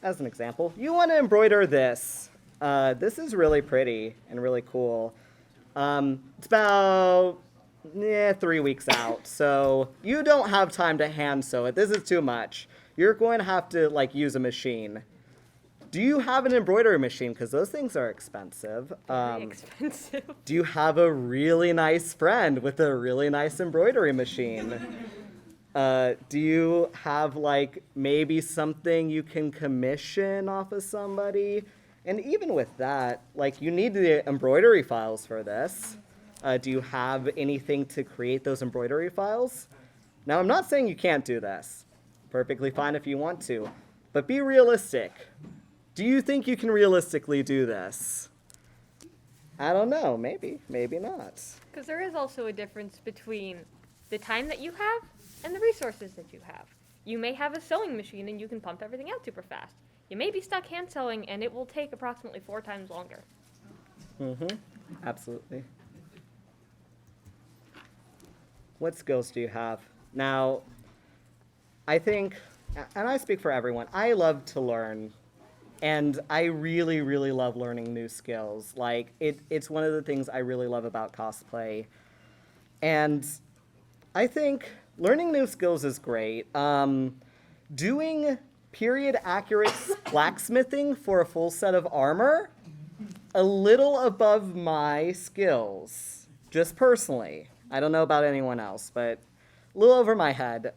As an example, you want to embroider this. This is really pretty and really cool. It's about 3 weeks out, so you don't have time to hand sew it. This is too much. You're going to have to use a machine. Do you have an embroidery machine? Because those things are expensive. Very expensive. Do you have a really nice friend with a really nice embroidery machine? Do you have maybe something you can commission off of somebody? And even with that, you need the embroidery files for this. Do you have anything to create those embroidery files? Now, I'm not saying you can't do this. Perfectly fine if you want to. But be realistic. Do you think you can realistically do this? I don't know. Maybe. Maybe not. Because there is also a difference between the time that you have and the resources that you have. You may have a sewing machine and you can pump everything out super fast. You may be stuck hand sewing and it will take approximately 4 times longer. Mm-hmm. Absolutely. What skills do you have? Now, I think, and I speak for everyone, I love to learn. And I really, really love learning new skills. It's one of the things I really love about cosplay. And I think learning new skills is great. Doing period-accurate blacksmithing for a full set of armor, a little above my skills, just personally. I don't know about anyone else, but a little over my head.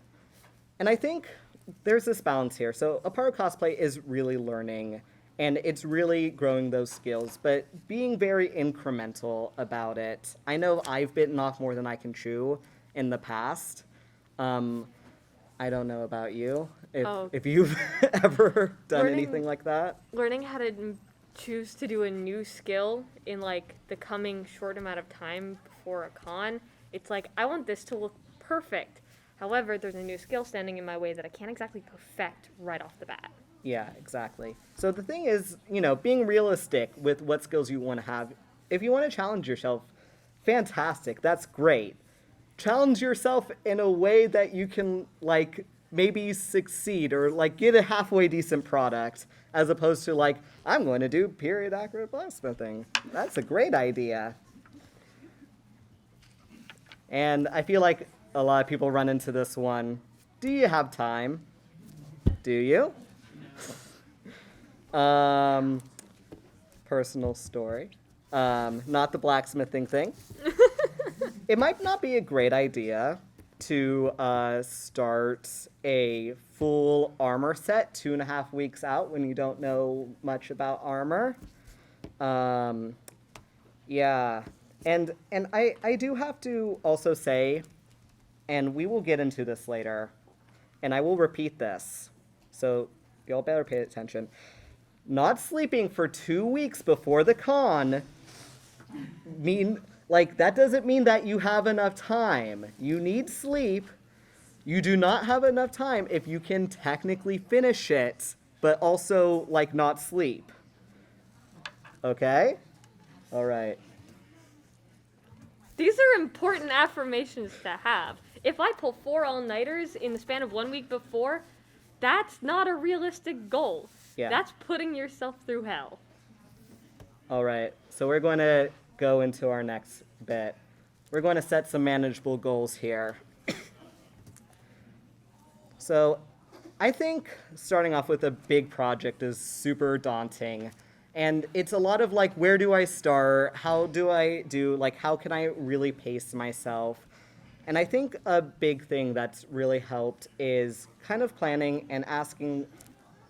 And I think there's this balance here. So a part of cosplay is really learning, and it's really growing those skills, but being very incremental about it. I know I've bitten off more than I can chew in the past. I don't know about you, if you've ever done anything like that. Learning how to choose to do a new skill in the coming short amount of time before a con, it's I want this to look perfect. However, there's a new skill standing in my way that I can't exactly perfect right off the bat. Yeah, exactly. So the thing is, being realistic with what skills you want to have. If you want to challenge yourself, fantastic, that's great. Challenge yourself in a way that you can, maybe succeed or, get a halfway decent product, as opposed to, I'm going to do period-accurate blacksmithing. That's a great idea. And I feel like a lot of people run into this one. Do you have time? Do you? Personal story. Not the blacksmithing thing. It might not be a great idea to start a full armor set 2.5 weeks out when you don't know much about armor. Yeah. And I do have to also say, and we will get into this later, and I will repeat this, so y'all better pay attention. Not sleeping for 2 weeks before the con that doesn't mean that you have enough time. You need sleep. You do not have enough time if you can technically finish it, but also, not sleep. Okay? All right. These are important affirmations to have. If I pull 4 all-nighters in the span of 1 week before, that's not a realistic goal. Yeah. That's putting yourself through hell. All right. So we're going to go into our next bit. We're going to set some manageable goals here. So I think starting off with a big project is super daunting. And it's a lot of where do I start? How do I do, how can I really pace myself? And I think a big thing that's really helped is kind of planning and asking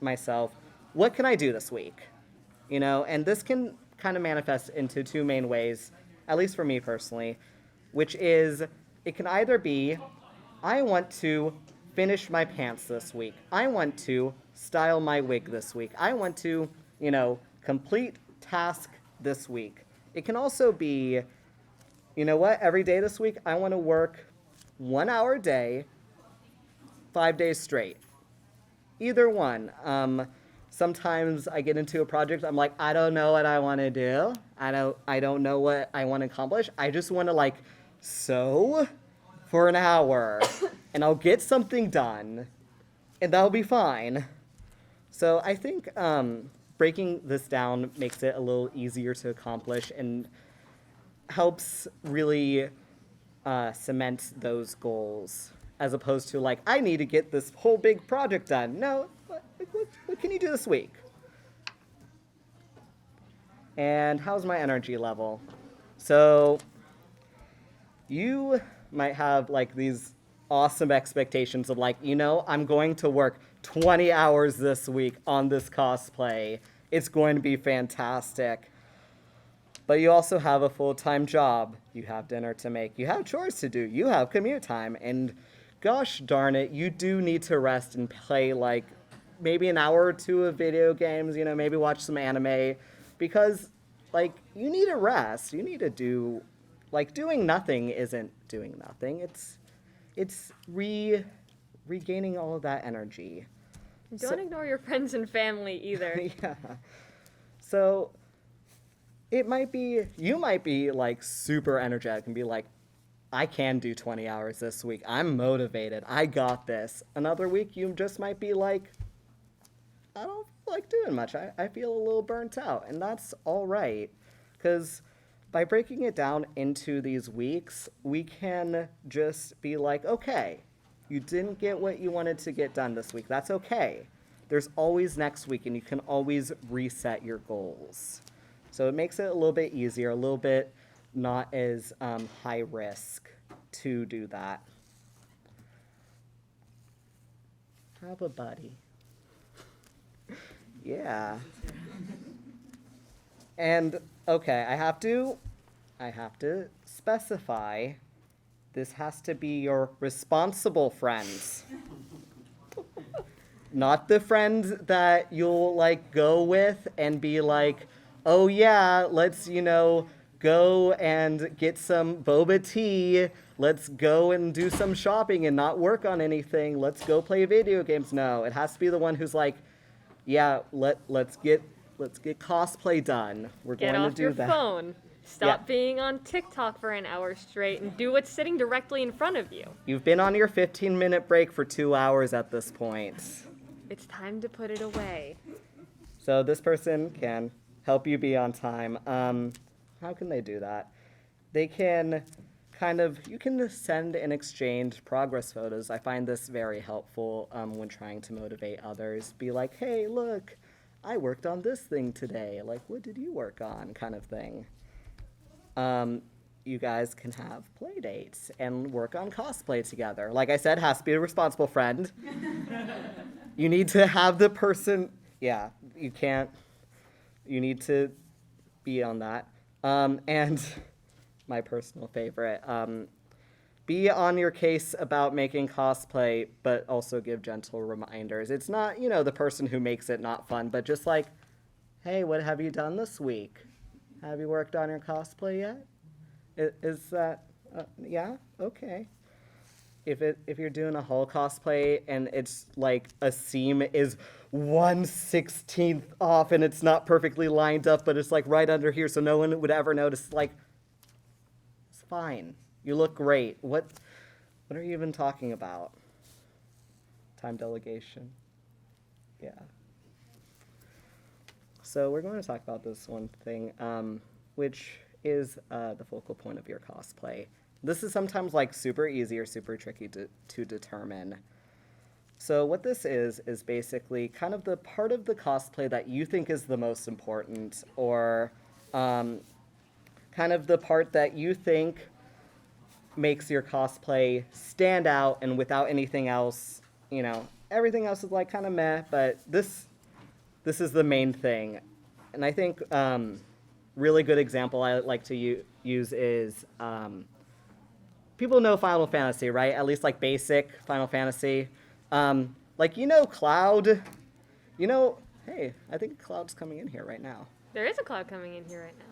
myself, what can I do this week? And this can kind of manifest into 2 main ways, at least for me personally, which is it can either be, I want to finish my pants this week. I want to style my wig this week. I want to, complete task this week. It can also be, every day this week, I want to work 1 hour a day, 5 days straight. Either one. sometimes I get into a project, I'm like, I don't know what I want to do. I don't know what I want to accomplish. I just want to like sew for an hour and I'll get something done and that'll be fine. So I think breaking this down makes it a little easier to accomplish and helps really cement those goals, as opposed to like, I need to get this whole big project done. No, what can you do this week? And how's my energy level? So you might have like these awesome expectations of like, I'm going to work 20 hours this week on this cosplay. It's going to be fantastic. But you also have a full-time job. You have dinner to make. You have chores to do. You have commute time. And gosh darn it, you do need to rest and play like maybe an hour or two of video games, maybe watch some anime. Because like you need a rest. You need to do, like doing nothing isn't doing nothing. It's regaining all of that energy. Don't ignore your friends and family either. Yeah. So you might be like super energetic and be like, I can do 20 hours this week. I'm motivated. I got this. Another week you just might be like, I don't feel like doing much. I feel a little burnt out. And that's all right. Because by breaking it down into these weeks, we can just be like, okay, you didn't get what you wanted to get done this week. That's okay. There's always next week, and you can always reset your goals. So it makes it a little bit easier, a little bit not as high risk to do that. Have a buddy. Yeah. And okay, I have to specify this has to be your responsible friends. Not the friends that you'll like go with and be like, oh yeah, let's, go and get some boba tea. Let's go and do some shopping and not work on anything. Let's go play video games. No, it has to be the one who's like, yeah, let's get cosplay done. We're Get going off to do your that. phone. Stop being on TikTok for an hour straight and do what's sitting directly in front of you. You've been on your 15-minute break for 2 hours at this point. It's time to put it away. So this person can help you be on time. How can they do that? They can you can send and exchange progress photos. I find this very helpful when trying to motivate others. Be like, hey, look, I worked on this thing today. Like, what did you work on? Kind of thing. You guys can have play dates and work on cosplay together. Like I said, has to be a responsible friend. You need to have the person, you need to be on that. And my personal favorite, be on your case about making cosplay, but also give gentle reminders. It's not, the person who makes it not fun, but just like, hey, what have you done this week? Have you worked on your cosplay yet? Is that, yeah? Okay. If you're doing a whole cosplay and it's like a seam is 1/16 off and it's not perfectly lined up, but it's like right under here so no one would ever notice, like, it's fine. You look great. What are you even talking about? Time delegation. Yeah. So we're going to talk about this one thing, which is the focal point of your cosplay. This is sometimes like super easy or super tricky to determine. So what this is basically kind of the part of the cosplay that you think is the most important, or kind of the part that you think makes your cosplay stand out, and without anything else, everything else is like kind of meh, but this is the main thing. And I think really good example I like to use is people know Final Fantasy, right? At least like basic Final Fantasy. Like, Cloud. Hey, I think Cloud's coming in here right now. There is a Cloud coming in here right now.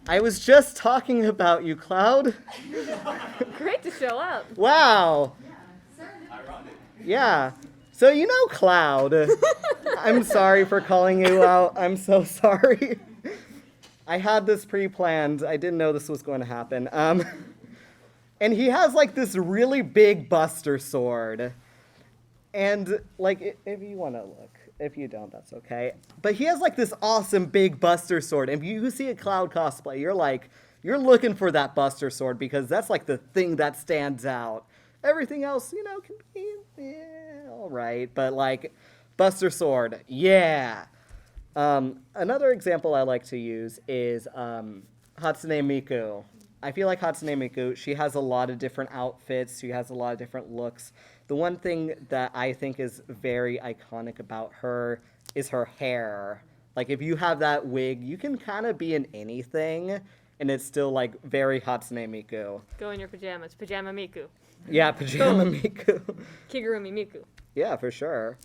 I was just talking about you, Cloud. Great to show up. Wow. Ironic. Yeah. So you know Cloud. I'm sorry for calling you out. I'm so sorry. I had this pre-planned. I didn't know this was going to happen. And he has like this really big Buster sword. And like, if you want to look, if you don't, that's okay. But he has like this awesome big Buster sword. And if you see a Cloud cosplay, you're looking for that Buster sword because that's like the thing that stands out. Everything else, can be all right. But like, Buster sword, yeah. Another example I like to use is Hatsune Miku. I feel like Hatsune Miku, she has a lot of different outfits. She has a lot of different looks. The one thing that I think is very iconic about her is her hair. Like, if you have that wig, you can kind of be in anything, and it's still, like, very Hatsune Miku. Go in your pajamas. Pajama Miku. Yeah, Pajama Miku. Kigurumi Miku. Yeah, for sure.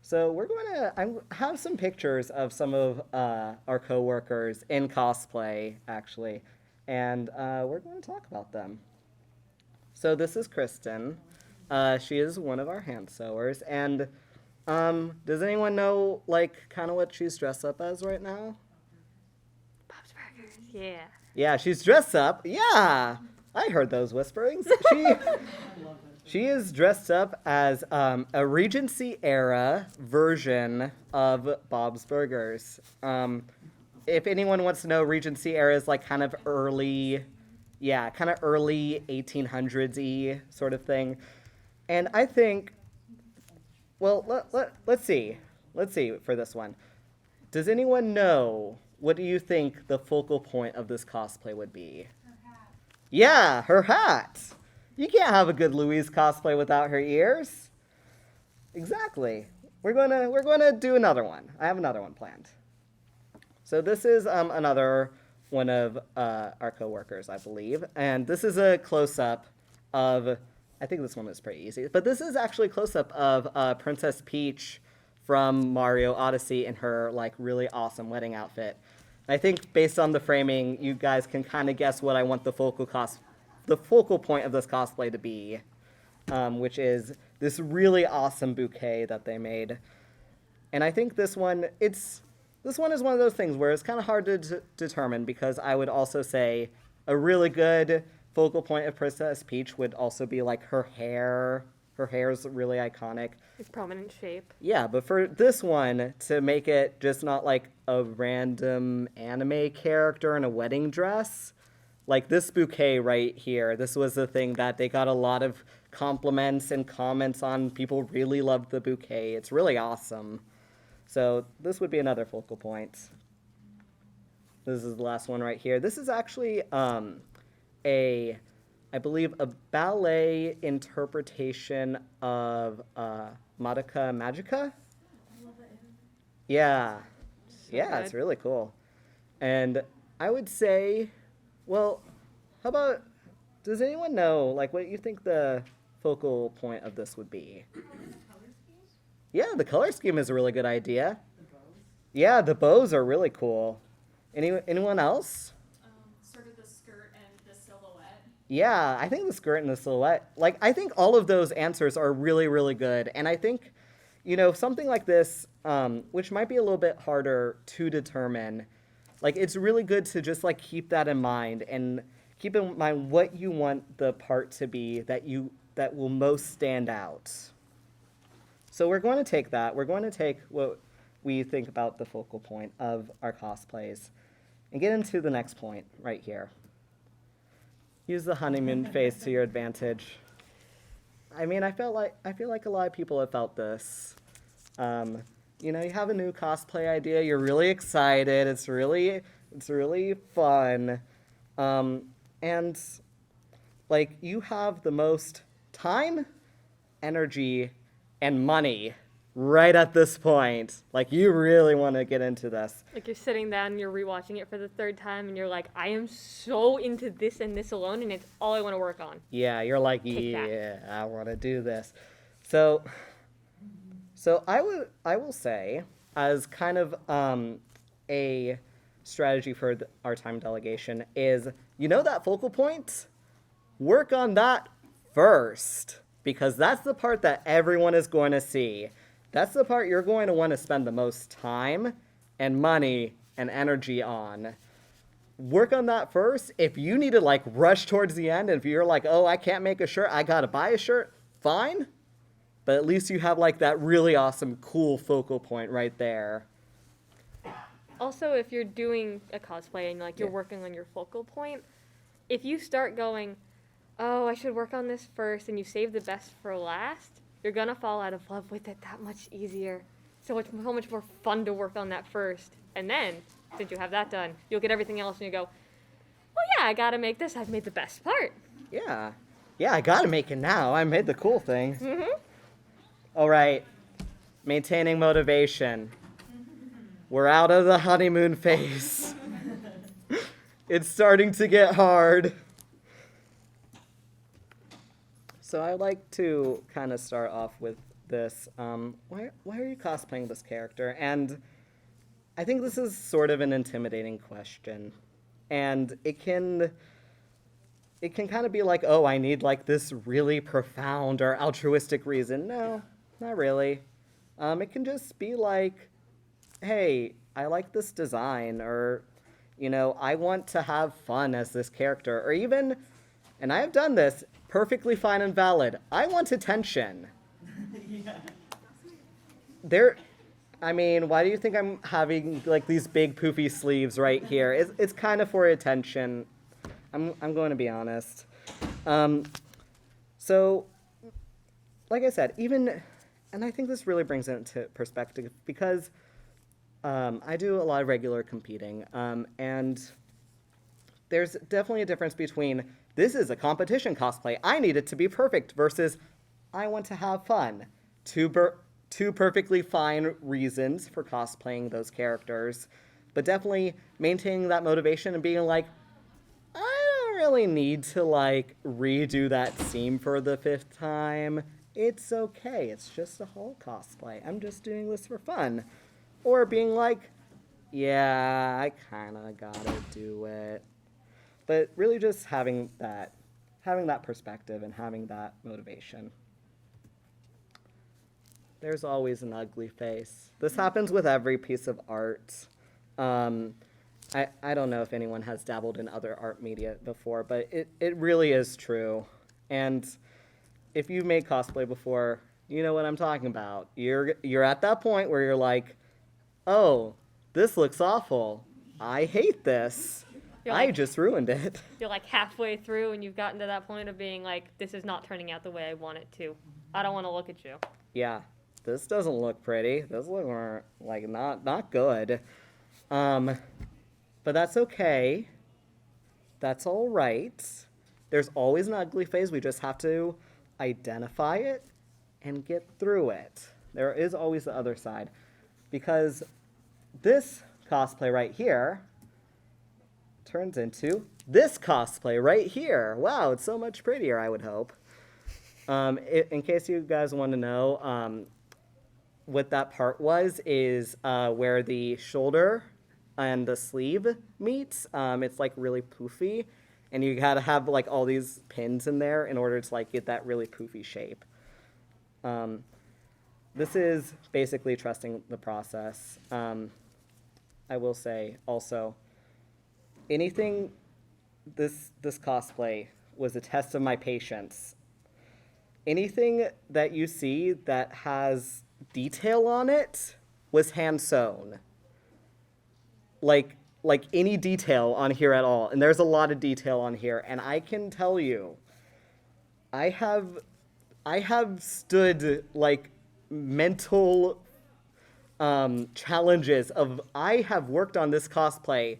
So we're going to have some pictures of some of our coworkers in cosplay, actually, and we're going to talk about them. So this is Kristen. She is one of our hand sewers, and does anyone know, like, kind of what she's dressed up as right now? Bob's Burgers. Yeah. Yeah, she's dressed up. Yeah, I heard those whisperings. She is dressed up as a Regency-era version of Bob's Burgers. If anyone wants to know, Regency-era is like kind of early 1800s-y sort of thing. And I think, well, let's see. Let's see for this one. Does anyone know, what do you think the focal point of this cosplay would be? Her hat. Yeah, her hat. You can't have a good Louise cosplay without her ears. Exactly. We're gonna do another one. I have another one planned. So this is another one of our coworkers, I believe, and this is a close-up of. I think this one is pretty easy, but this is actually a close-up of Princess Peach from Mario Odyssey in her like really awesome wedding outfit. I think based on the framing, you guys can kind of guess what I want the focal point of this cosplay to be, which is this really awesome bouquet that they made. And I think this one is one of those things where it's kind of hard to determine, because I would also say a really good focal point of Princess Peach would also be like her hair. Her hair is really iconic. It's prominent shape. Yeah, but for this one, to make it just not like a random anime character in a wedding dress, like this bouquet right here, this was the thing that they got a lot of compliments and comments on. People really loved the bouquet. It's really awesome. So this would be another focal point. This is the last one right here. This is actually I believe, a ballet interpretation of Madoka Magica. I love it. Yeah. Yeah, good. it's really cool. And I would say, well, how about, does anyone know, like, what you think the focal point of this would be? Color scheme? Yeah, the color scheme is a really good idea. The bows? Yeah, the bows are really cool. Anyone else? Sort of the skirt and the silhouette. Yeah, I think the skirt and the silhouette, like, I think all of those answers are really, really good. And I think, something like this, which might be a little bit harder to determine, like, it's really good to just, like, keep that in mind and keep in mind what you want the part to be that will most stand out. So we're going to take that. We're going to take what we think about the focal point of our cosplays and get into the next point right here. Use the honeymoon phase to your advantage. I mean, I feel like a lot of people have felt this. You have a new cosplay idea. You're really excited. It's really fun, and like you have the most time, energy, and money right at this point. Like, you really want to get into this. Like, you're sitting down and you're rewatching it for the third time and you're like, I am so into this and this alone, and it's all I want to work on. Yeah, you're like, Take that. yeah, I want to do this. So I will say, as kind of a strategy for our time delegation is, that focal point, work on that first. because that's the part that everyone is going to see. That's the part you're going to want to spend the most time and money and energy on. Work on that first. If you need to like rush towards the end, and if you're like, oh, I can't make a shirt, I gotta buy a shirt, fine. But at least you have like that really awesome, cool focal point right there. Also, if you're doing a cosplay and like you're working on your focal point, if you start going, oh, I should work on this first, and you save the best for last, you're gonna fall out of love with it that much easier. So much more fun to work on that first. And then, since you have that done, you'll get everything else and you go, well, yeah, I gotta make this. I've made the best part. Yeah. Yeah, I gotta make it now. I made the cool thing. Mm-hmm. All right. Maintaining motivation. We're out of the honeymoon phase. It's starting to get hard. So I like to kind of start off with this. Why are you cosplaying this character? And I think this is sort of an intimidating question. And it can kind of be like, oh, I need like this really profound or altruistic reason. No, not really. It can just be like, hey, I like this design, or, you know, I want to have fun as this character, or even, and I have done this, perfectly fine and valid, I want attention. I mean, why do you think I'm having like these big poofy sleeves right here? It's kind of for attention. I'm going to be honest. So, like I said, and I think this really brings it into perspective, because I do a lot of regular competing, and there's definitely a difference between this is a competition cosplay, I need it to be perfect, versus I want to have fun. Two perfectly fine reasons for cosplaying those characters, but definitely maintaining that motivation and being like, I don't really need to like redo that scene for the 5th time. It's okay. It's just a whole cosplay. I'm just doing this for fun. Or being like, yeah, I kind of gotta do it. But really just having that perspective and having that motivation. There's always an ugly face. This happens with every piece of art. I don't know if anyone has dabbled in other art media before, but it really is true. And if you've made cosplay before, you know what I'm talking about. You're at that point where you're like, oh, this looks awful. I hate this. I just ruined it. You're like halfway through and you've gotten to that point of being like, this is not turning out the way I want it to. I don't want to look at you. Yeah, this doesn't look pretty. This looks like not good. But that's okay. That's all right. There's always an ugly phase. We just have to identify it and get through it. There is always the other side. Because this cosplay right here turns into this cosplay right here. Wow, it's so much prettier, I would hope. In case you guys want to know, what that part is where the shoulder and the sleeve meets. It's like really poofy, and you gotta have like all these pins in there in order to like get that really poofy shape. This is basically trusting the process. I will say also, anything this cosplay was a test of my patience. Anything that you see that has detail on it was hand sewn. Like any detail on here at all, and there's a lot of detail on here, and I can tell you, I have stood like mental challenges of I have worked on this cosplay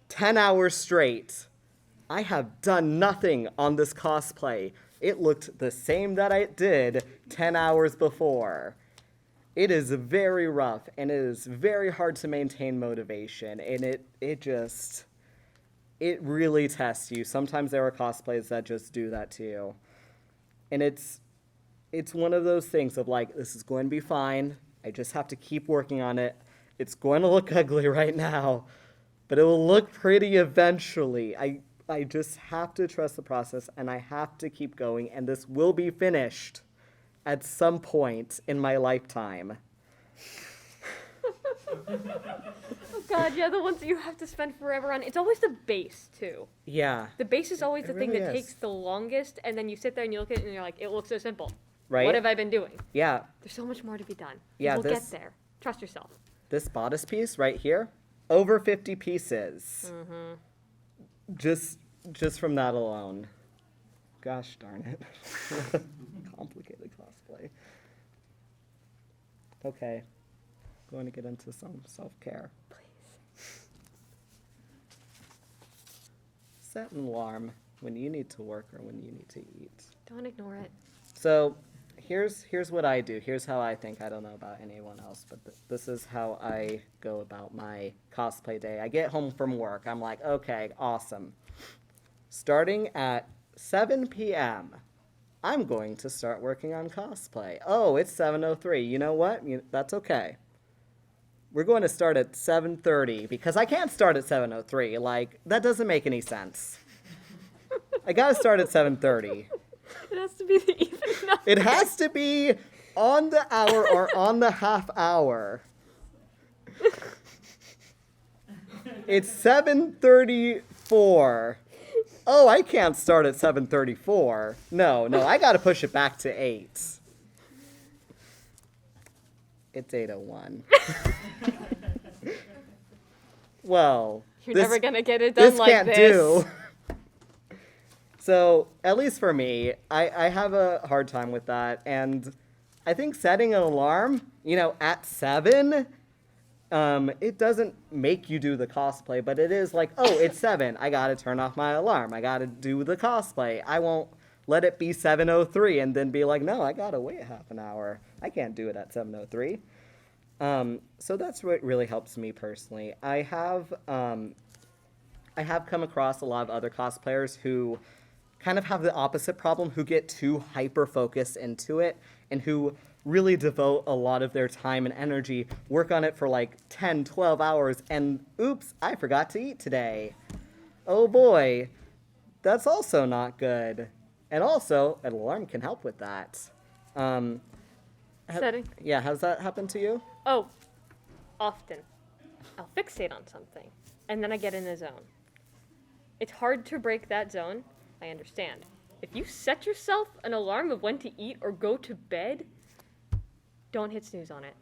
10 hours straight. I have done nothing on this cosplay. It looked the same that I did 10 hours before. It is very rough, and it is very hard to maintain motivation, and it really tests you. Sometimes there are cosplays that just do that to you. And it's one of those things of like, this is going to be fine. I just have to keep working on it. It's going to look ugly right now, but it will look pretty eventually. I just have to trust the process, and I have to keep going, and this will be finished at some point in my lifetime. Oh god, yeah, the ones that you have to spend forever on. It's always the base, too. Yeah. The base is always It the thing really that is. takes the longest, and then you sit there and you look at it and you're like, it looks so simple. Right? What have I been doing? Yeah. There's so much more to be done. Yeah, We'll this- get there. Trust yourself. This bodice piece right here, over 50 pieces. Mm-hmm. Just from that alone. Gosh darn it. Complicated cosplay. Okay. Going to get into some self-care. Please. Set an alarm when you need to work or when you need to eat. Don't ignore it. So here's what I do. Here's how I think. I don't know about anyone else, but this is how I go about my cosplay day. I get home from work. I'm like, okay, awesome. Starting at 7 p.m., I'm going to start working on cosplay. Oh, it's 7:03. You know what? That's okay. We're going to start at 7:30 because I can't start at 7:03. Like, that doesn't make any sense. I got to start at 7:30. It has to be the even number. It has to be on the hour or on the half hour. It's 7:34. Oh, I can't start at 7:34. No, I gotta push it back to 8. It's 8:01. Well, You're never gonna get it done this like can't this. do. So, at least for me, I have a hard time with that. And I think setting an alarm, at 7, it doesn't make you do the cosplay, but it is like, oh, it's 7. I gotta turn off my alarm. I gotta do the cosplay. I won't let it be 7:03 and then be like, no, I gotta wait half an hour. I can't do it at 7:03. So that's what really helps me personally. I have come across a lot of other cosplayers who kind of have the opposite problem, who get too hyper-focused into it and who really devote a lot of their time and energy, work on it for like 10, 12 hours, and oops, I forgot to eat today. Oh boy, that's also not good. And also, an alarm can help with that. Setting. Yeah, has that happened to you? Oh, often. I'll fixate on something, and then I get in the zone. It's hard to break that zone, I understand. If you set yourself an alarm of when to eat or go to bed, don't hit snooze on it.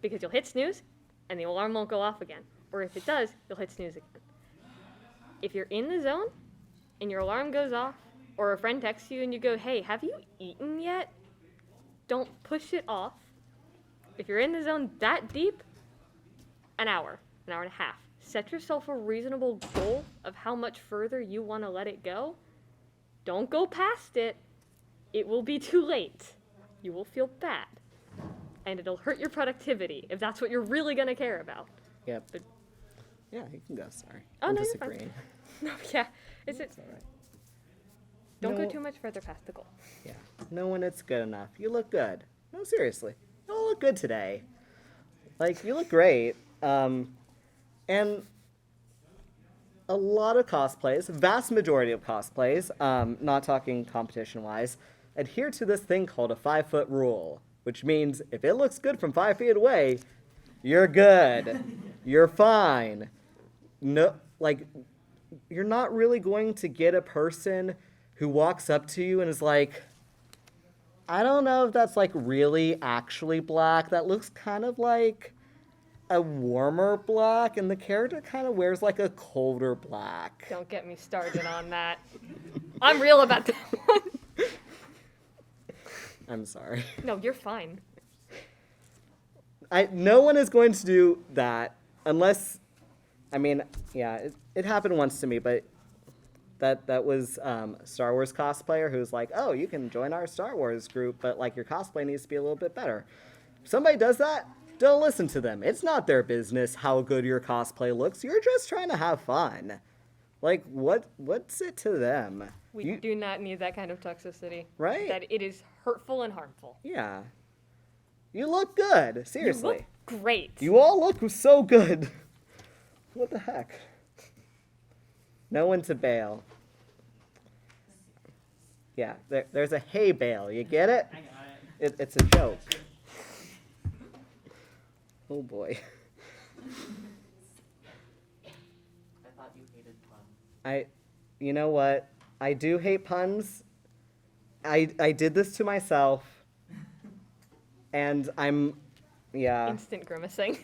Because you'll hit snooze, and the alarm won't go off again. Or if it does, you'll hit snooze again. If you're in the zone, and your alarm goes off, or a friend texts you and you go, hey, have you eaten yet? Don't push it off. If you're in the zone that deep, an hour and a half. Set yourself a reasonable goal of how much further you want to let it go. Don't go past it. It will be too late. You will feel bad. And it'll hurt your productivity if that's what you're really going to care about. Yeah, But- yeah, you can go, sorry. Oh, I'm no, you're fine. disagreeing. No, yeah. It's It's all right. Don't go No. too much further past the goal. Yeah, no when it's good enough. You look good. No, seriously. You all look good today. Like, you look great. And a lot of cosplays, vast majority of cosplays, not talking competition-wise, adhere to this thing called a 5-foot rule, which means if it looks good from 5 feet away, you're good. You're fine. No, like, you're not really going to get a person who walks up to you and is like, I don't know if that's like really actually black. That looks kind of like a warmer black, and the character kind of wears like a colder black. Don't get me started on that. I'm real about that one. I'm sorry. No, you're fine. No one is going to do that unless, I mean, yeah, it happened once to me, but that was Star Wars cosplayer who's like, oh, you can join our Star Wars group, but like your cosplay needs to be a little bit better. If somebody does that, don't listen to them. It's not their business how good your cosplay looks. You're just trying to have fun. Like, what's it to them? We do not need that kind of toxicity. Right? That it is hurtful and harmful. Yeah. You look good. Seriously. You look great. You all look so good. What the heck? No one to bail. Yeah, there's a hay bale. You get it? I got it. It's a joke. Oh boy. I thought you hated puns. You know what? I do hate puns. I did this to myself. And yeah, Instant grimacing.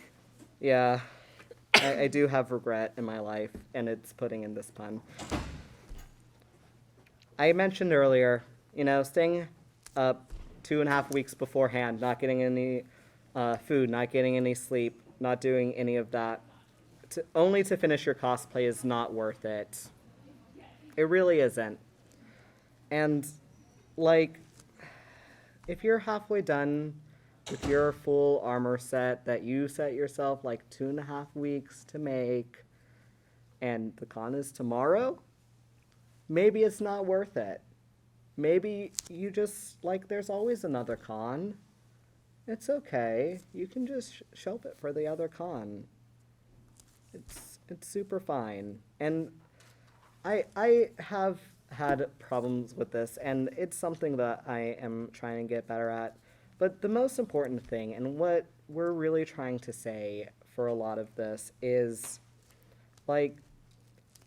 yeah. I do have regret in my life, and it's putting in this pun. I mentioned earlier, staying up 2.5 weeks beforehand, not getting any food, not getting any sleep, not doing any of that, only to finish your cosplay is not worth it. It really isn't. And, if you're halfway done with your full armor set that you set yourself 2.5 weeks to make, and the con is tomorrow, maybe it's not worth it. Maybe you just, there's always another con. It's okay. You can just shelf it for the other con. It's super fine. And I have had problems with this, and it's something that I am trying to get better at. But the most important thing, and what we're really trying to say for a lot of this, is,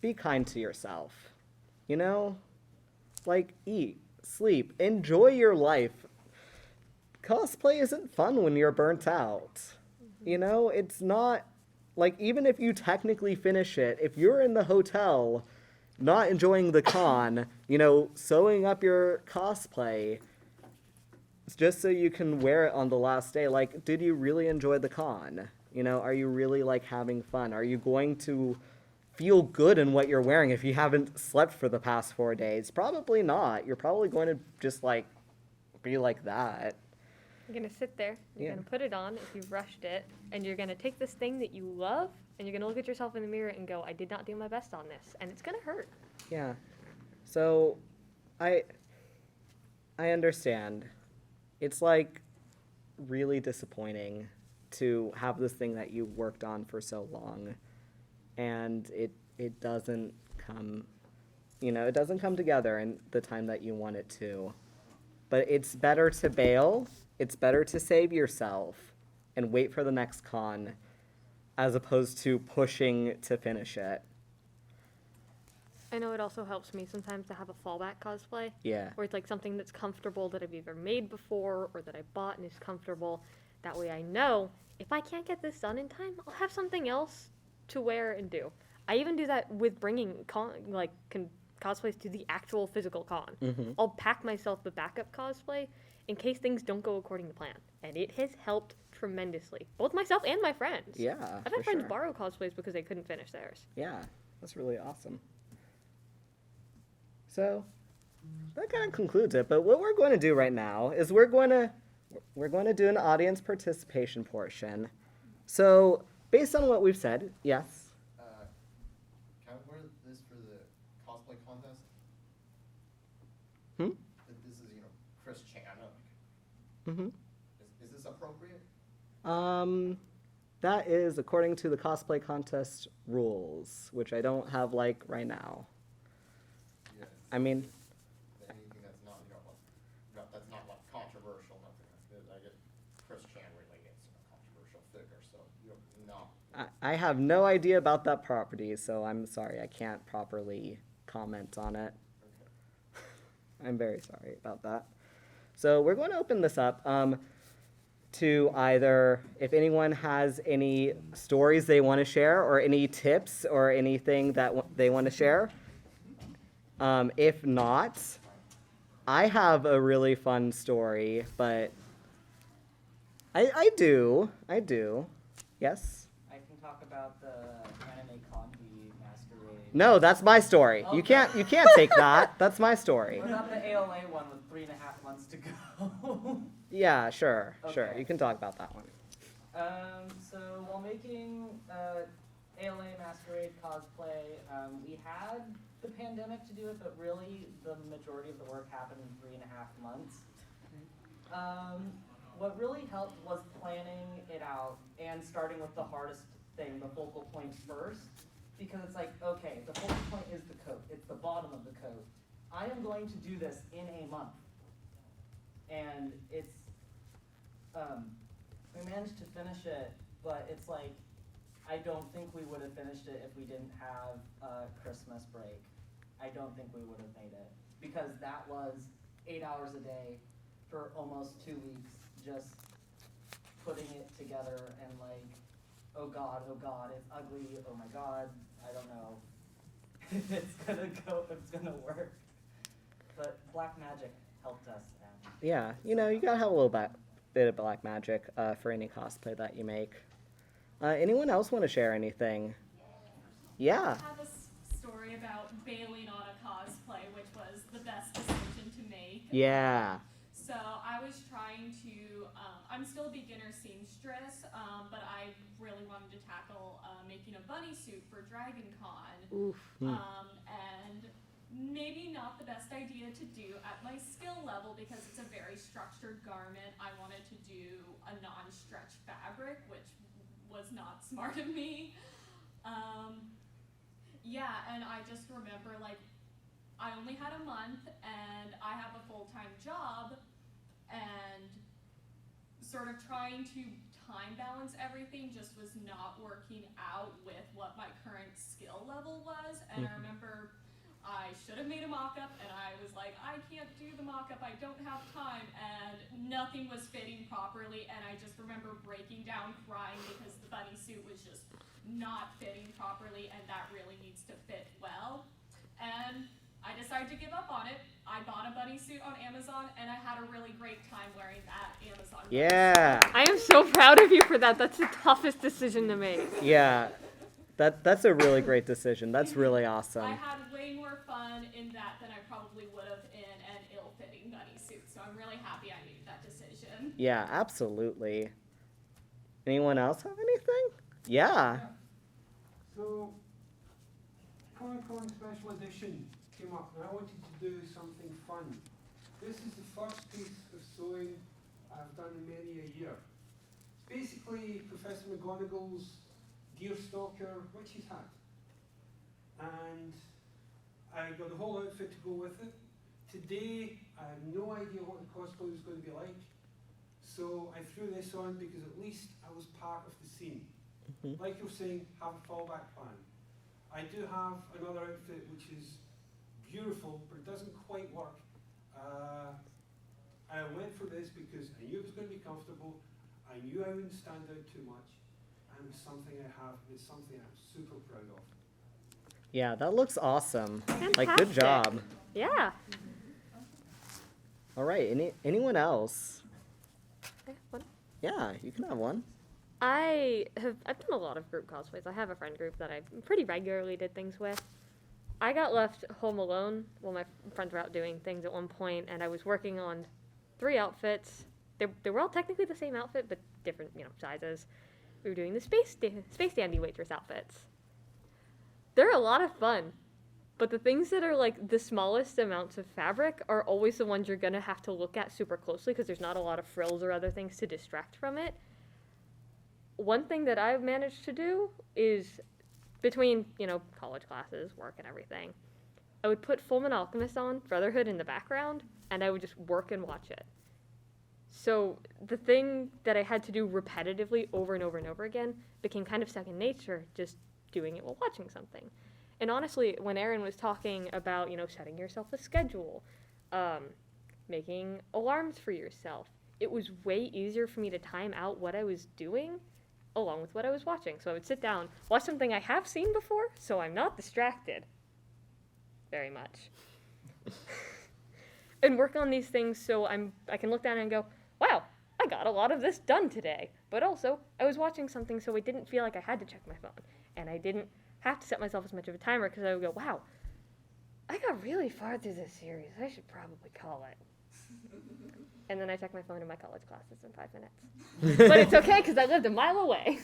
be kind to yourself. Eat, sleep, enjoy your life. Cosplay isn't fun when you're burnt out. It's not, even if you technically finish it, if you're in the hotel not enjoying the con, sewing up your cosplay, just so you can wear it on the last day, did you really enjoy the con? Are you really, having fun? Are you going to feel good in what you're wearing if you haven't slept for the past 4 days? Probably not. You're probably going to just, be like that. You're going to sit there, you're Yeah. going to put it on if you've rushed it, and you're going to take this thing that you love, and you're going to look at yourself in the mirror and go, I did not do my best on this, and it's going to hurt. Yeah. So, I understand. It's, really disappointing to have this thing that you worked on for so long, and it doesn't come, it doesn't come together in the time that you want it to. But it's better to bail, it's better to save yourself and wait for the next con, as opposed to pushing to finish it. I know it also helps me sometimes to have a fallback cosplay. Yeah. Where it's something that's comfortable that I've either made before or that I bought and is comfortable. That way I know if I can't get this done in time, I'll have something else to wear and do. I even do that with bringing cosplays to the actual physical con. Mm-hmm. I'll pack myself the backup cosplay in case things don't go according to plan. And it has helped tremendously. Both myself and my friends. Yeah, I've had for friends sure. borrow cosplays because they couldn't finish theirs. Yeah, that's really awesome. So, that kind of concludes it. But what we're going to do right now is we're going to do an audience participation portion. So, based on what we've said, yes. Can I wear this for the cosplay contest? Hmm? This is, Chris Chan. Mm-hmm. Is this appropriate? That is according to the cosplay contest rules, which I don't have right now. Yes. I mean, Anything that's not, that's not controversial, nothing like that. I get Chris Chan related, controversial figure, so no. I have no idea about that property, so I'm sorry, I can't properly comment on it. Okay. I'm very sorry about that. So we're going to open this up to either, if anyone has any stories they want to share or any tips or anything that they want to share. If not, I have a really fun story, but I do. Yes? I can talk about the anime con masquerade. No, that's my story. You can't take that. That's my story. What about the ALA one with 3.5 months to go? Yeah, sure. Okay. You can talk about that one. So while making ALA Masquerade cosplay, we had the pandemic to do it, but really the majority of the work happened in 3.5 months. What really helped was planning it out and starting with the hardest thing, the focal point first, because it's okay, the focal point is the coat. It's the bottom of the coat. I am going to do this in a month. And it's, we managed to finish it, but it's like, I don't think we would have finished it if we didn't have a Christmas break. I don't think we would have made it. Because that was 8 hours a day for almost 2 weeks, just putting it together and like, oh God, it's ugly, oh my God, I don't know if it's gonna work. But black magic helped us. And Yeah, you know, you gotta have a little bit of black magic for any cosplay that you make. Anyone else want to share anything? Yeah. I have a story about bailing on a cosplay, which was the best decision to make. Yeah. So I was trying to, I'm still a beginner seamstress, but I really wanted to tackle making a bunny suit for Dragon Con. Oof. And maybe not the best idea to do at my skill level because it's a very structured garment. I wanted to do a non-stretch fabric, which was not smart of me. Yeah, and I just remember like I only had a month and I have a full-time job and sort of trying to time balance everything just was not working out with what my current skill level was. And I remember I should have made a mock-up and I was like, I can't do the mock-up, I don't have time, and nothing was fitting properly, and I just remember breaking down crying because the bunny suit was just not fitting properly and that really needs to fit well. And I decided to give up on it. I bought a bunny suit on Amazon and I had a really great time wearing that Amazon bunny Yeah. I am so proud of you for that. That's the toughest decision to make. Yeah. That's a really great decision. That's really awesome. I had way more fun in that than I probably would have in an ill-fitting bunny suit, so I'm really happy I made that decision. Yeah, absolutely. Anyone else have anything? Yeah. So, Comic Con Special Edition came up, and I wanted to do something fun. This is the first piece of sewing I've done in many a year. It's basically Professor McGonagall's deerstalker witch's hat. And I got the whole outfit to go with it. Today, I have no idea what the cosplay was going to be like. So I threw this on because at least I was part of the scene. Like you're saying, have a fallback plan. I do have another outfit which is beautiful, but it doesn't quite work. I went for this because I knew it was going to be comfortable. I knew I wouldn't stand out too much. And it's something I have, and it's something I'm super proud of. Yeah, that looks awesome. Fantastic. Like, good job. Yeah. All right, anyone else? Okay, what? Yeah, you can have one. I've done a lot of group cosplays. I have a friend group that I pretty regularly did things with. I got left home alone while my friends were out doing things at one point, and I was working on 3 outfits. They were all technically the same outfit, but different, sizes. We were doing the space dandy waitress outfits. They're a lot of fun, but the things that are like the smallest amounts of fabric are always the ones you're gonna have to look at super closely because there's not a lot of frills or other things to distract from it. One thing that I've managed to do is between, college classes, work and everything, I would put Fullmetal Alchemist on, Brotherhood in the background, and I would just work and watch it. So the thing that I had to do repetitively over and over and over again became kind of second nature, just doing it while watching something. And honestly, when Arron was talking about, setting yourself a schedule, making alarms for yourself, it was way easier for me to time out what I was doing along with what I was watching. So I would sit down, watch something I have seen before, so I'm not distracted very much. And work on these things so I can look down and go, wow, I got a lot of this done today. But also, I was watching something so I didn't feel like I had to check my phone. And I didn't have to set myself as much of a timer because I would go, wow, I got really far through this series. I should probably call it. And then I check my phone in my college classes in 5 minutes. But it's okay because I lived a mile away.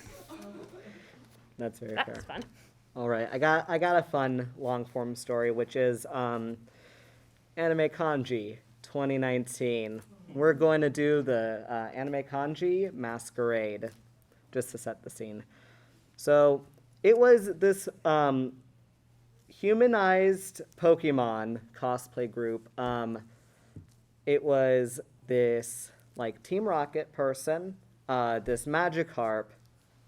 That's very That fair. was fun. All right, I got a fun long form story, which is Anime Kanji 2019. We're going to do the Anime Kanji Masquerade, just to set the scene. So it was this humanized Pokemon cosplay group. It was this like Team Rocket person, this Magikarp,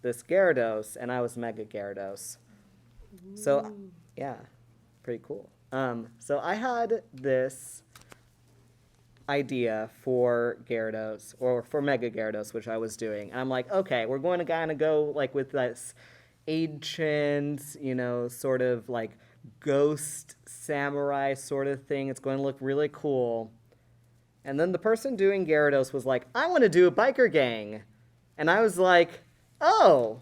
this Gyarados, and I was Mega Gyarados. So yeah, pretty cool. So I had this idea for Gyarados, or for Mega Gyarados, which I was doing. And I'm like, okay, we're going to kind of go like with this ancient, you know, sort of like ghost samurai sort of thing. It's going to look really cool. And then the person doing Gyarados was like, I want to do a biker gang. And I was like, oh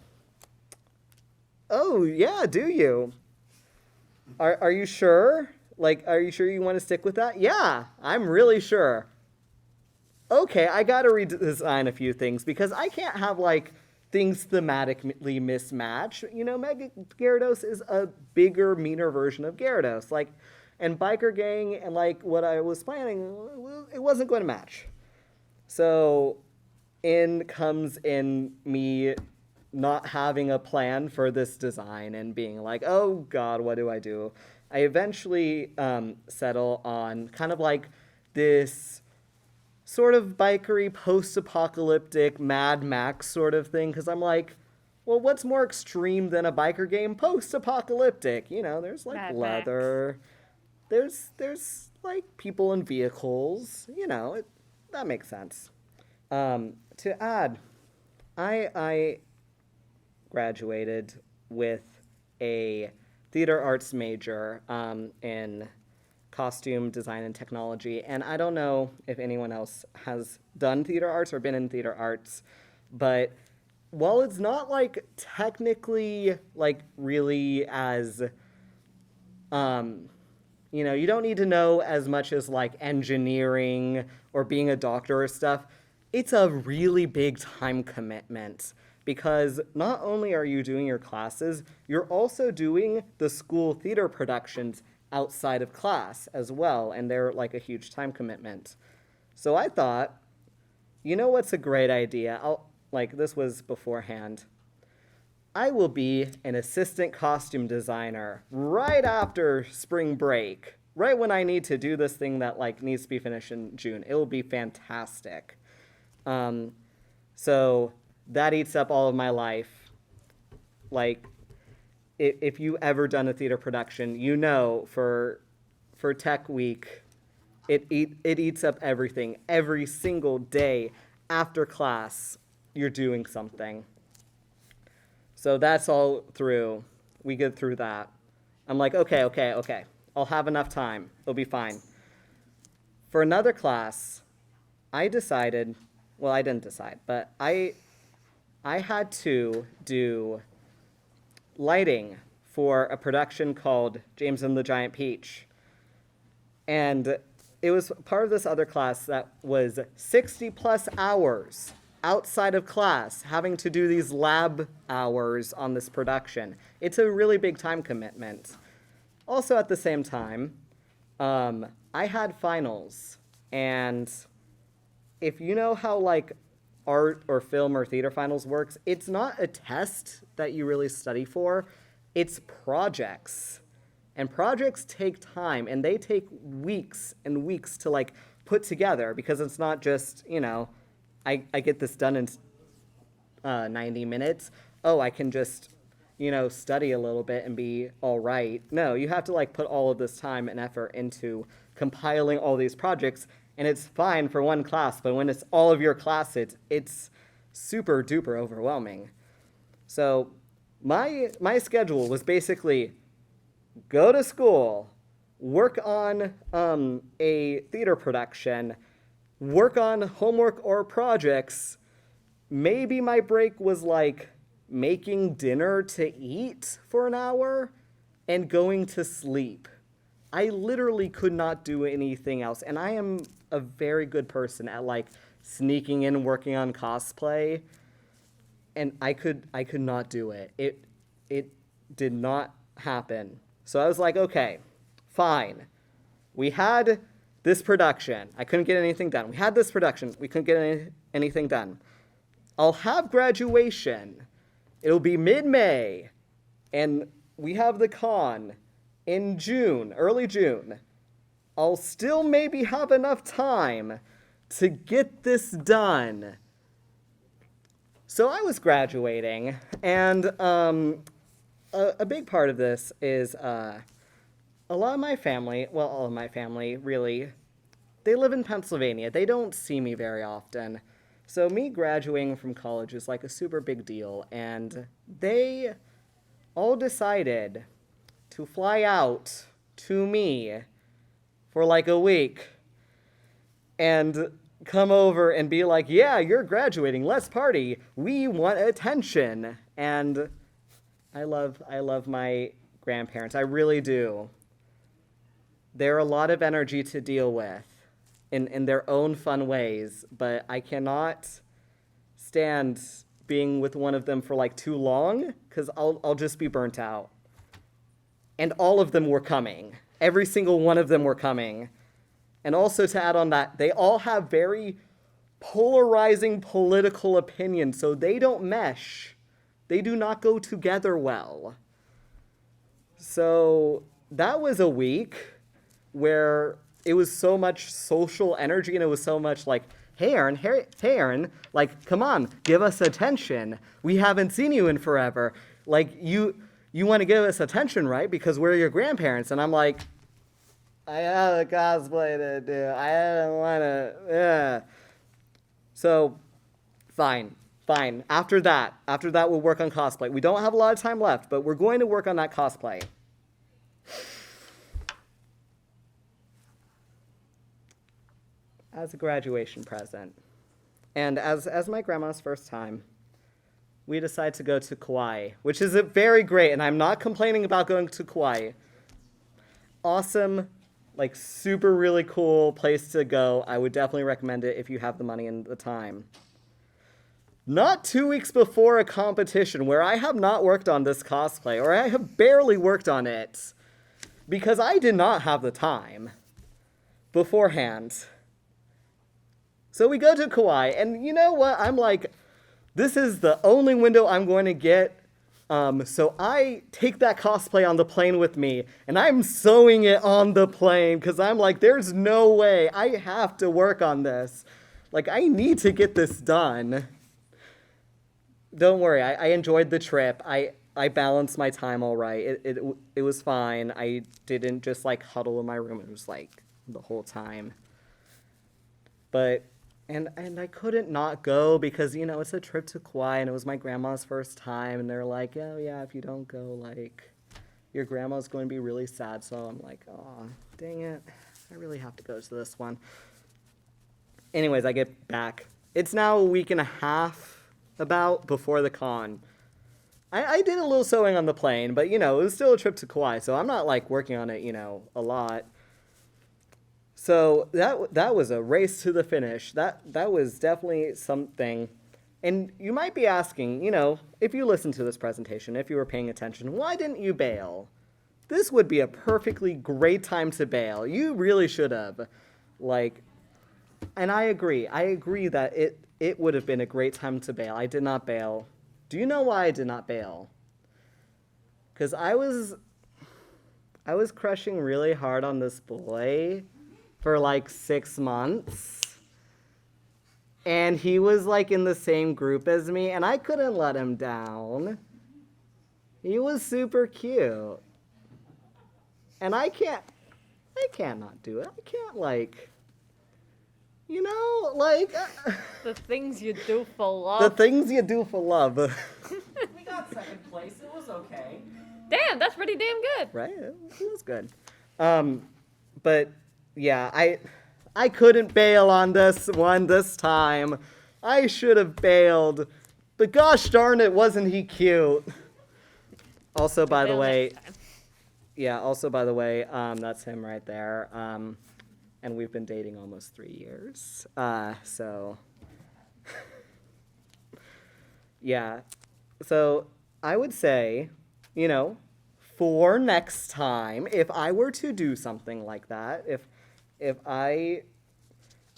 yeah, do you? Are you sure? Like, are you sure you want to stick with that? Yeah, I'm really sure. Okay, I gotta redesign a few things because I can't have, like, things thematically mismatch. You know, Mega Gyarados is a bigger, meaner version of Gyarados. Like, and Biker Gang and, like, what I was planning, it wasn't going to match. So, in comes in me not having a plan for this design and being like, oh God, what do I do? I eventually settle on kind of like this sort of bikery, post-apocalyptic Mad Max sort of thing, because I'm like, well, what's more extreme than a biker game? Post-apocalyptic. You know, there's like Mad leather, there's like people in vehicles. You know, that makes sense. To add, I graduated with a theater arts major in costume design and technology. And I don't know if anyone else has done theater arts or been in theater arts, but while it's not like technically like really as, you know, you don't need to know as much as like engineering or being a doctor or stuff. It's a really big time commitment. Because not only are you doing your classes, you're also doing the school theater productions outside of class as well, and they're like a huge time commitment. So I thought, you know what's a great idea? This was beforehand. I will be an assistant costume designer right after spring break, right when I need to do this thing that like needs to be finished in June. It will be fantastic. So that eats up all of my life. Like, if you ever done a theater production, you know for Tech Week, it eats up everything. Every single day after class, you're doing something. So that's all through. We get through that. I'm like, okay. I'll have enough time. It'll be fine. For another class, I decided, well, I didn't decide, but I had to do lighting for a production called James and the Giant Peach. And it was part of this other class that was 60 plus hours outside of class having to do these lab hours on this production. It's a really big time commitment. Also at the same time, I had finals. And if you know how like art or film or theater finals works, it's not a test that you really study for, it's projects. And projects take time, and they take weeks and weeks to like put together, because it's not just, you know, I get this done in 90 minutes. Oh, I can just, you know, study a little bit and be all right. No, you have to like put all of this time and effort into compiling all these projects. And it's fine for one class, but when it's all of your classes, it's super duper overwhelming. So my schedule was basically go to school, work on a theater production, work on homework or projects. Maybe my break was like making dinner to eat for an hour and going to sleep. I literally could not do anything else. And I am a very good person at like sneaking in and working on cosplay. And I could not do it. It did not happen. So I was like, okay, fine. We had this production. I couldn't get anything done. We had this production. We couldn't get anything done. I'll have graduation. It'll be mid-May. And we have the con in June, early June, I'll still maybe have enough time to get this done. So I was graduating, and a big part of this is a lot of my family, well, all of my family, really, they live in Pennsylvania. They don't see me very often. So me graduating from college is like a super big deal, and they all decided to fly out to me for like a week and come over and be like, yeah, you're graduating, let's party. We want attention. And I love my grandparents. I really do. They're a lot of energy to deal with in their own fun ways, but I cannot stand being with one of them for like too long, because I'll just be burnt out. And all of them were coming. Every single one of them were coming. And also to add on that, they all have very polarizing political opinions, so they don't mesh. They do not go together well. So that was a week where it was so much social energy, and it was so much like, hey Arron, like, come on, give us attention. We haven't seen you in forever. Like, you want to give us attention, right? Because we're your grandparents. And I'm like, I have a cosplay to do. I don't want to, So, fine. After that, we'll work on cosplay. We don't have a lot of time left, but we're going to work on that cosplay. As a graduation present. And as my grandma's first time, we decided to go to Kauai, which is very great, and I'm not complaining about going to Kauai. Awesome, like super really cool place to go. I would definitely recommend it if you have the money and the time. Not 2 weeks before a competition where I have not worked on this cosplay, or I have barely worked on it, because I did not have the time beforehand. So we go to Kauai, and you know what? I'm like, this is the only window I'm going to get. So I take that cosplay on the plane with me, and I'm sewing it on the plane, because I'm like, there's no way. I have to work on this. Like, I need to get this done. Don't worry, I enjoyed the trip. I balanced my time all right. It was fine. I didn't just, like, huddle in my room. It was, like, the whole time. But... And I couldn't not go because, you know, it's a trip to Kauai, and it was my grandma's first time, and they're like, oh, yeah, if you don't go, like, your grandma's going to be really sad. So I'm like, oh, dang it. I really have to go to this one. Anyways, I get back. It's now a week and a half about before the con. I did a little sewing on the plane, but, you know, it was still a trip to Kauai, so I'm not, like, working on it, you know, a lot. So that was a race to the finish. That was definitely something. And you might be asking, you know, if you listened to this presentation, if you were paying attention, why didn't you bail? This would be a perfectly great time to bail. You really should have. Like, and I agree that it would have been a great time to bail. I did not bail. Do you know why I did not bail? Because I was crushing really hard on this boy for like 6 months, and he was like in the same group as me, and I couldn't let him down. He was super cute, and I can't not do it. I can't, like, you know, like The things you do for love. the things you do for love. We got second place. It was okay. Damn, that's pretty damn good. Right? It was good. But yeah, I couldn't bail on this one this time. I should have bailed. But gosh darn it, wasn't he cute? Also, by the Bail way, next time. that's him right there. And we've been dating almost 3 years. So yeah. So I would say, you know, for next time, if I were to do something like that, if I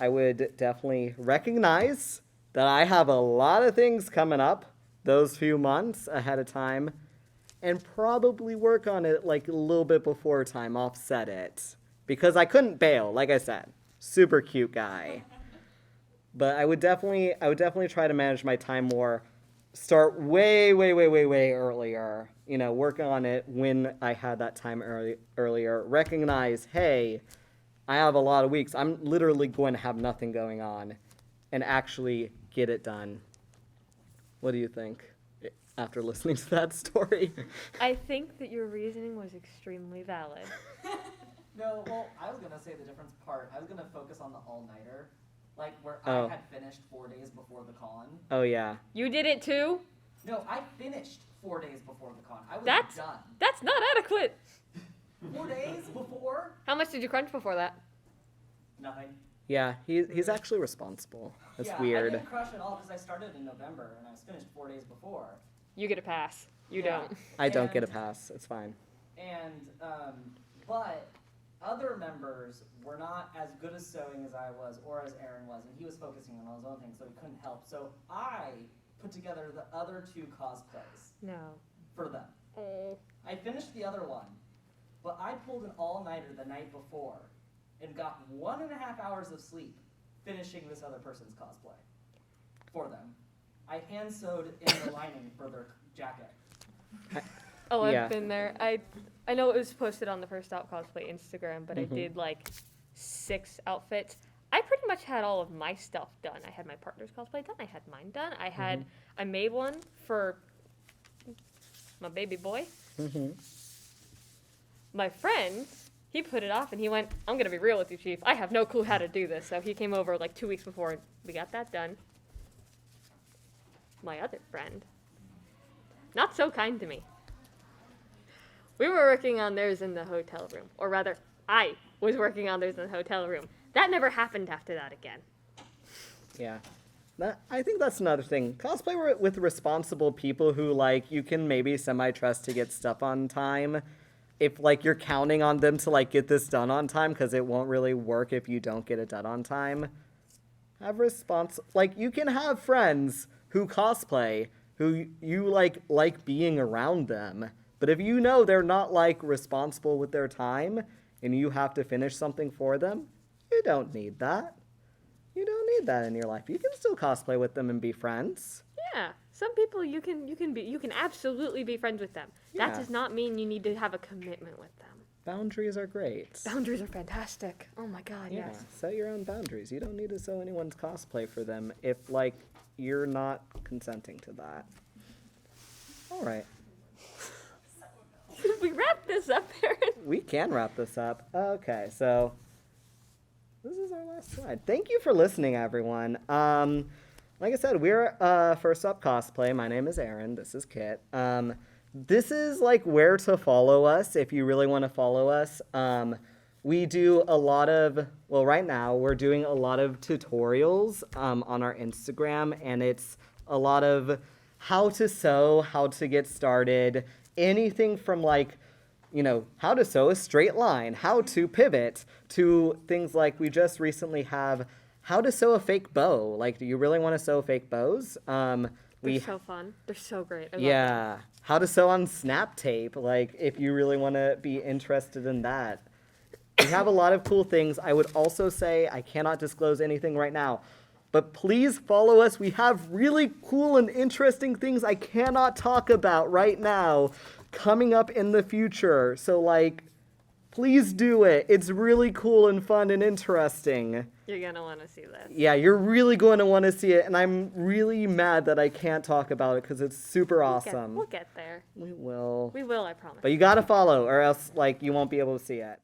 would definitely recognize that I have a lot of things coming up those few months ahead of time, and probably work on it like a little bit before time, offset it. Because I couldn't bail, like I said. Super cute guy. But I would definitely try to manage my time more. Start way earlier. You know, work on it when I had that time earlier. Recognize, hey, I have a lot of weeks. I'm literally going to have nothing going on. And actually get it done. What do you think after listening to that story? I think that your reasoning was extremely valid. No, well, I was gonna say the difference part. I was gonna focus on the all-nighter, like where Oh. I had finished 4 days before the con. Oh, yeah. You did it too? No, I finished 4 days before the con. I was That's done. That's not adequate. 4 days before? How much did you crunch before that? Nothing. Yeah, he's actually responsible. That's yeah, weird. I didn't crush at all because I started in November and I was finished 4 days before. You get a pass. You Yeah. don't. I don't get a And- pass. It's fine. And, but other members were not as good as sewing as I was or as Arron was, and he was focusing on all his own things, so he couldn't help. So I put together the other 2 cosplays No. for them. Oh. I finished the other one, but I pulled an all-nighter the night before and got 1.5 hours of sleep finishing this other person's cosplay for them. I hand sewed in the lining for their jacket. Oh, Yeah. I've been there. I know it was posted on the First Stop Cosplay Instagram, but I did like 6 outfits. I pretty much had all of my stuff done. I had my partner's cosplay done. I had mine done. I made one for my baby boy. My friend, he put it off and he went, I'm going to be real with you, Chief. I have no clue how to do this. So he came over like 2 weeks before and we got that done. My other friend, not so kind to me. We were working on theirs in the hotel room. Or rather, I was working on theirs in the hotel room. That never happened after that again. Yeah. I think that's another thing. Cosplay with responsible people who, like, you can maybe semi-trust to get stuff on time. If, like, you're counting on them to, like, get this done on time, because it won't really work if you don't get it done on time. Have like, you can have friends who cosplay, who you, like being around them. But if you know they're not, like, responsible with their time, and you have to finish something for them, you don't need that. You don't need that in your life. You can still cosplay with them and be friends. Yeah, some people you can absolutely be friends with them. That Yeah. does not mean you need to have a commitment with them. Boundaries are great. Boundaries are fantastic. Oh my god, Yeah, yes. set your own boundaries. You don't need to sew anyone's cosplay for them if, like, you're not consenting to that. All right. Should we wrap this up, Aaron? We can wrap this up. Okay, so this is our last slide. Thank you for listening, everyone. Like I said, we're First Up Cosplay. My name is Aaron. This is Kit. This is like where to follow us if you really want to follow us. We do a lot of, well, right now we're doing a lot of tutorials on our Instagram, and it's a lot of how to sew, how to get started, anything from like, you know, how to sew a straight line, how to pivot, to things like we just recently have how to sew a fake bow. Like, do you really want to sew fake bows? They're so fun. They're so great. I love them. Yeah, how to sew on snap tape, like if you really want to be interested in that. We have a lot of cool things. I would also say I cannot disclose anything right now, but please follow us. We have really cool and interesting things I cannot talk about right now coming up in the future. So, like, please do it. It's really cool and fun and interesting. You're gonna want to see this. Yeah, you're really going to want to see it, and I'm really mad that I can't talk about it because it's super awesome. We'll get there. We will. We will, I promise. But you gotta follow, or else, like, you won't be able to see it.